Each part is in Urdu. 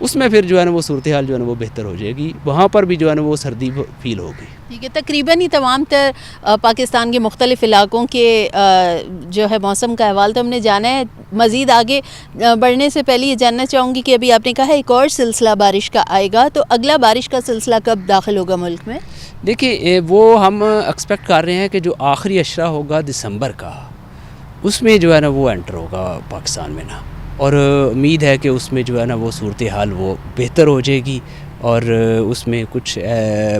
اس میں پھر جو ہے نا وہ صورتحال جو ہے نا وہ بہتر ہو جائے گی, وہاں پر بھی جو ہے نا وہ سردی فیل ہوگی. ٹھیک ہے, تقریباً ہی تمام تر پاکستان کے مختلف علاقوں کے جو ہے موسم کا احوال تو ہم نے جانا ہے. مزید آگے بڑھنے سے پہلے یہ جاننا چاہوں گی کہ ابھی آپ نے کہا ایک اور سلسلہ بارش کا آئے گا, تو اگلا بارش کا سلسلہ کب داخل ہوگا ملک میں؟ دیکھیے وہ ہم ایکسپیکٹ کر رہے ہیں کہ جو آخری اشرہ ہوگا دسمبر کا, اس میں جو ہے نا وہ انٹر ہوگا پاکستان میں نا, اور امید ہے کہ اس میں جو ہے نا وہ صورتحال وہ بہتر ہو جائے گی اور اس میں کچھ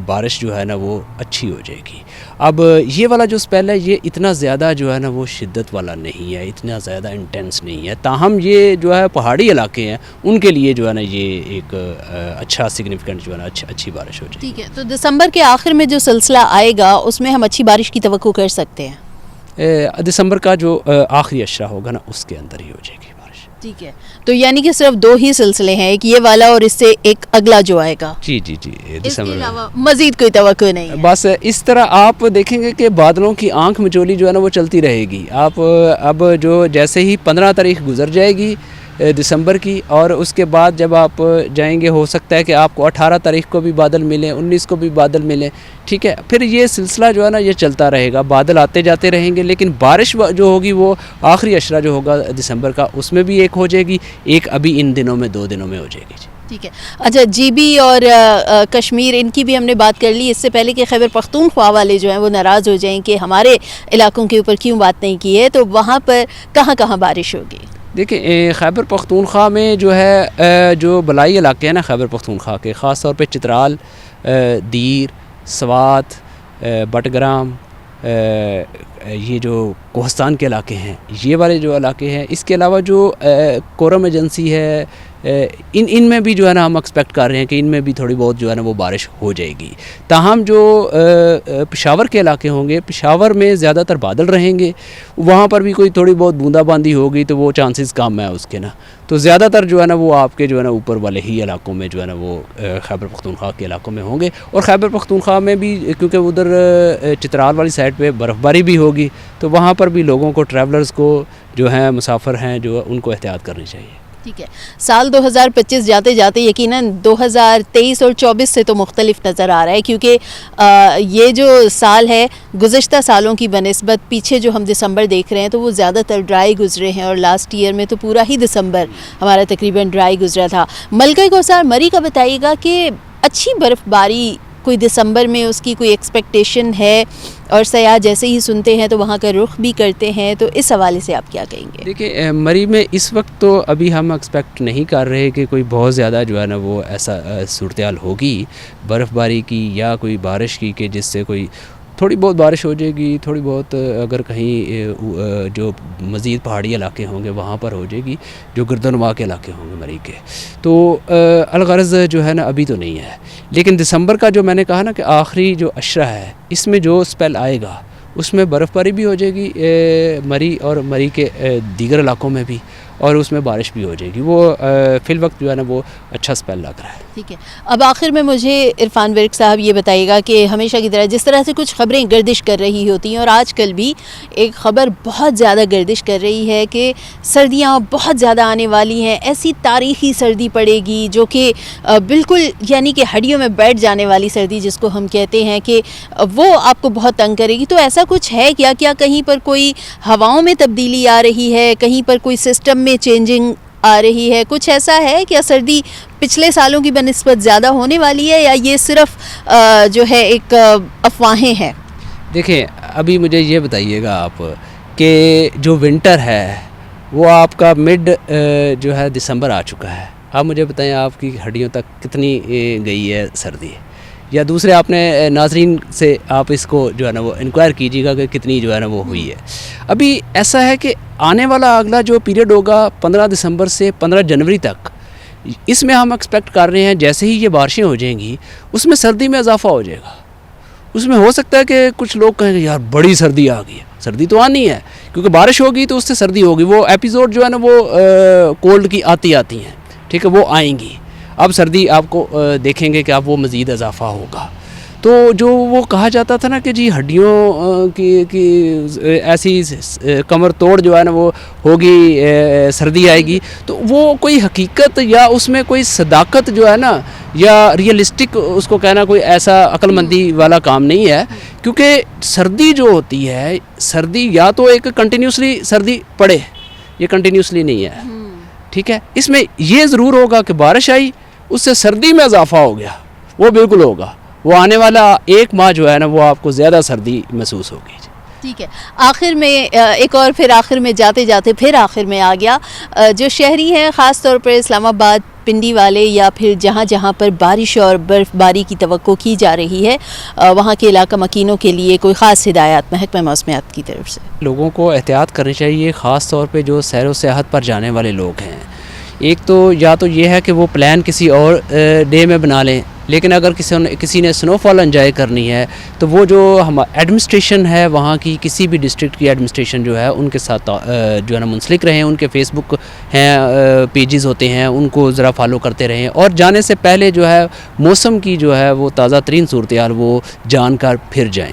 بارش جو ہے نا وہ اچھی ہو جائے گی. اب یہ والا جو اسپیل ہے یہ اتنا زیادہ جو ہے نا وہ شدت والا نہیں ہے, اتنا زیادہ انٹینس نہیں ہے, تاہم یہ جو ہے پہاڑی علاقے ہیں ان کے لیے جو ہے نا یہ ایک اچھا سگنیفیکنٹ جو ہے نا اچھی بارش ہو جائے گی. ٹھیک ہے, تو دسمبر کے آخر میں جو سلسلہ آئے گا اس میں ہم اچھی بارش کی توقع کر سکتے ہیں؟ دسمبر کا جو آخری اشرہ ہوگا نا اس کے اندر ہی ہو جائے گی بارش. ٹھیک ہے, تو یعنی کہ صرف 2 ہی سلسلے ہیں, ایک یہ والا اور اس سے ایک اگلا جو آئے گا. جی اس کے دسمبر علاوہ مزید کوئی توقع نہیں ہے؟ بس اس طرح آپ دیکھیں گے کہ بادلوں کی آنکھ مچولی جو ہے نا وہ چلتی رہے گی. آپ اب جو جیسے ہی 15 تاریخ گزر جائے گی دسمبر کی, اور اس کے بعد جب آپ جائیں گے ہو سکتا ہے کہ آپ کو 18 تاریخ کو بھی بادل ملیں, 19 کو بھی بادل ملیں. ٹھیک ہے, پھر یہ سلسلہ جو ہے نا یہ چلتا رہے گا, بادل آتے جاتے رہیں گے, لیکن بارش جو ہوگی وہ آخری اشرہ جو ہوگا دسمبر کا اس میں بھی ایک ہو جائے گی, ایک ابھی ان دنوں میں 2 دنوں میں ہو جائے گی. ٹھیک ہے, اچھا جی بی اور کشمیر ان کی بھی ہم نے بات کر لی. اس سے پہلے کہ خیبر پختونخوا والے جو ہیں وہ ناراض ہو جائیں کہ ہمارے علاقوں کے اوپر کیوں بات نہیں کی ہے, تو وہاں پر کہاں کہاں بارش ہوگی؟ دیکھیں خیبر پختونخوا میں جو ہے جو بلائی علاقے ہیں نا خیبر پختونخوا کے, خاص طور پہ چترال, دیر, سوات, بٹگرام, یہ جو کوہستان کے علاقے ہیں, یہ والے جو علاقے ہیں, اس کے علاوہ جو کورم ایجنسی ہے ان میں بھی جو ہے نا ہم ایکسپیکٹ کر رہے ہیں کہ ان میں بھی تھوڑی بہت جو ہے نا وہ بارش ہو جائے گی. تاہم جو پشاور کے علاقے ہوں گے, پشاور میں زیادہ تر بادل رہیں گے, وہاں پر بھی کوئی تھوڑی بہت بوندا باندی ہوگی تو وہ چانسز کم ہے اس کے نا. تو زیادہ تر جو ہے نا وہ آپ کے جو ہے نا اوپر والے ہی علاقوں میں جو ہے نا وہ خیبر پختونخوا کے علاقوں میں ہوں گے. اور خیبر پختونخوا میں بھی کیونکہ ادھر چترال والی سائڈ پہ برف باری بھی ہوگی, تو وہاں پر بھی لوگوں کو, ٹریولرز کو جو ہیں مسافر ہیں جو ان کو احتیاط کرنی چاہیے. ٹھیک ہے, سال 2025 جاتے جاتے یقیناً 2023 اور 24 سے تو مختلف نظر آ رہا ہے, کیونکہ یہ جو سال ہے گزشتہ سالوں کی بنسبت پیچھے جو ہم دسمبر دیکھ رہے ہیں تو وہ زیادہ تر ڈرائی گزرے ہیں, اور لاسٹ ایئر میں تو پورا ہی دسمبر ہمارا تقریباً ڈرائی گزرا تھا. ملکہ کوثر مری کا بتائیے گا کہ اچھی برف باری کوئی دسمبر میں اس کی کوئی ایکسپیکٹیشن ہے, اور سیاح جیسے ہی سنتے ہیں تو وہاں کا رخ بھی کرتے ہیں, تو اس حوالے سے آپ کیا کہیں گے؟ دیکھیں مری میں اس وقت تو ابھی ہم ایکسپیکٹ نہیں کر رہے کہ کوئی بہت زیادہ جو ہے نا وہ ایسا صورتحال ہوگی برف باری کی یا کوئی بارش کی, کہ جس سے کوئی تھوڑی بہت بارش ہو جائے گی, تھوڑی بہت اگر کہیں جو مزید پہاڑی علاقے ہوں گے وہاں پر ہو جائے گی, جو گردنواں کے علاقے ہوں گے مری کے, تو الغرض جو ہے نا ابھی تو نہیں ہے. لیکن دسمبر کا جو میں نے کہا نا کہ آخری جو اشرہ ہے اس میں جو اسپیل آئے گا اس میں برف باری بھی ہو جائے گی مری اور مری کے دیگر علاقوں میں بھی, اور اس میں بارش بھی ہو جائے گی. وہ فی الوقت جو ہے نا وہ اچھا اسپیل لگ رہا ہے. ٹھیک ہے, اب آخر میں مجھے عرفان ورک صاحب یہ بتائیے گا کہ ہمیشہ کی طرح جس طرح سے کچھ خبریں گردش کر رہی ہوتی ہیں, اور آج کل بھی ایک خبر بہت زیادہ گردش کر رہی ہے کہ سردیاں بہت زیادہ آنے والی ہیں, ایسی تاریخی سردی پڑے گی جو کہ بالکل یعنی کہ ہڈیوں میں بیٹھ جانے والی سردی جس کو ہم کہتے ہیں کہ وہ آپ کو بہت تنگ کرے گی. تو ایسا کچھ ہے کیا کہیں پر کوئی ہواؤں میں تبدیلی آ رہی ہے, کہیں پر کوئی سسٹم میں چینجنگ آ رہی ہے, کچھ ایسا ہے کیا سردی پچھلے سالوں کی بنسبت زیادہ ہونے والی ہے, یا یہ صرف جو ہے ایک افواہیں ہیں؟ دیکھیں ابھی مجھے یہ بتائیے گا آپ کہ جو ونٹر ہے وہ آپ کا مڈ جو ہے دسمبر آ چکا ہے. آپ مجھے بتائیں آپ کی ہڈیوں تک کتنی گئی ہے سردی, یا دوسرے آپ نے ناظرین سے آپ اس کو جو ہے نا وہ انکوائر کیجیے گا کہ کتنی جو ہے نا وہ ہوئی ہے. ابھی ایسا ہے کہ آنے والا اگلا جو پیریڈ ہوگا 15 دسمبر سے 15 جنوری تک, اس میں ہم ایکسپیکٹ کر رہے ہیں جیسے ہی یہ بارشیں ہو جائیں گی اس میں سردی میں اضافہ ہو جائے گا. اس میں ہو سکتا ہے کہ کچھ لوگ کہیں گے یار بڑی سردی آ گئی ہے. سردی تو آنی ہے کیونکہ بارش ہوگی تو اس سے سردی ہوگی. وہ ایپیسوڈ جو ہے نا وہ کولڈ کی آتی ہیں, ٹھیک ہے, وہ آئیں گی. اب سردی آپ کو دیکھیں گے کہ اب وہ مزید اضافہ ہوگا. تو جو وہ کہا جاتا تھا نا کہ جی ہڈیوں کی ایسی کمر توڑ جو ہے نا وہ ہوگی، سردی آئے گی، تو وہ کوئی حقیقت یا اس میں کوئی صداقت جو ہے نا یا ریئلسٹک اس کو کہنا کوئی ایسا عقل مندی والا کام نہیں ہے. کیونکہ سردی جو ہوتی ہے، سردی یا تو ایک کنٹینیوسلی سردی پڑے، یہ کنٹینیوسلی نہیں ہے، ٹھیک ہے. اس میں یہ ضرور ہوگا کہ بارش آئی، اس سے سردی میں اضافہ ہو گیا، وہ بالکل ہوگا. وہ آنے والا ایک ماہ جو ہے نا وہ آپ کو زیادہ سردی محسوس ہوگی. ٹھیک ہے. آخر میں ایک اور پھر آخر میں جاتے جاتے پھر آخر میں آ گیا، جو شہری ہیں خاص طور پر اسلام آباد پنڈی والے یا پھر جہاں جہاں پر بارش اور برف باری کی توقع کی جا رہی ہے، وہاں کے علاقہ مکینوں کے لیے کوئی خاص ہدایات محکمہ موسمیات کی طرف سے؟ لوگوں کو احتیاط کرنی چاہیے، خاص طور پہ جو سیر و سیاحت پر جانے والے لوگ ہیں. ایک تو یا تو یہ ہے کہ وہ پلان کسی اور ڈے میں بنا لیں، لیکن اگر کسی نے سنو فال انجوائے کرنی ہے تو وہ جو ایڈمنسٹریشن ہے وہاں کی، کسی بھی ڈسٹرکٹ کی ایڈمنسٹریشن جو ہے ان کے ساتھ جو ہے نا منسلک رہیں. ان کے فیس بک ہیں، پیجز ہوتے ہیں، ان کو ذرا فالو کرتے رہیں، اور جانے سے پہلے جو ہے موسم کی جو ہے وہ تازہ ترین صورتحال وہ جان کر پھر جائیں،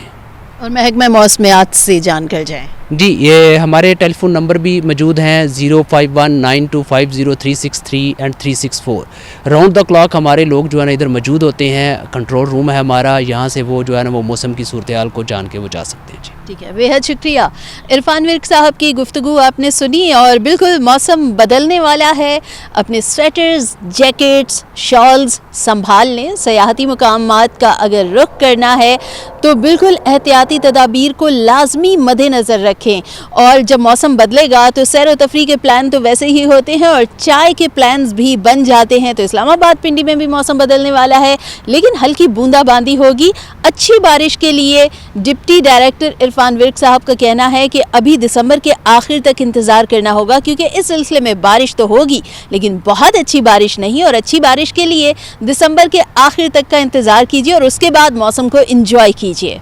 اور محکمہ موسمیات سے جان کر جائیں. جی یہ ہمارے ٹیلی فون نمبر بھی موجود ہیں 0519250363 اینڈ 364. راؤنڈ دا کلاک ہمارے لوگ جو ہے نا ادھر موجود ہوتے ہیں. کنٹرول روم ہے ہمارا، یہاں سے وہ جو ہے نا وہ موسم کی صورتحال کو جان کے وہ جا سکتے ہیں. جی ٹھیک ہے، بےحد شکریہ. عرفان ورک صاحب کی گفتگو آپ نے سنی، اور بالکل موسم بدلنے والا ہے. اپنے سویٹرز، جیکٹس، شالز سنبھال لیں. سیاحتی مقامات کا اگر رخ کرنا ہے تو بالکل احتیاطی تدابیر کو لازمی مد نظر رکھیں. اور جب موسم بدلے گا تو سیر و تفریح کے پلان تو ویسے ہی ہوتے ہیں، اور چائے کے پلانز بھی بن جاتے ہیں. تو اسلام آباد پنڈی میں بھی موسم بدلنے والا ہے، لیکن ہلکی بوندا باندی ہوگی. اچھی بارش کے لیے ڈپٹی ڈائریکٹر عرفان ورک صاحب کا کہنا ہے کہ ابھی دسمبر کے آخر تک انتظار کرنا ہوگا، کیونکہ اس سلسلے میں بارش تو ہوگی لیکن بہت اچھی بارش نہیں. اور اچھی بارش کے لیے دسمبر کے آخر تک کا انتظار کیجیے اور اس کے بعد موسم کو انجوائے کیجیے.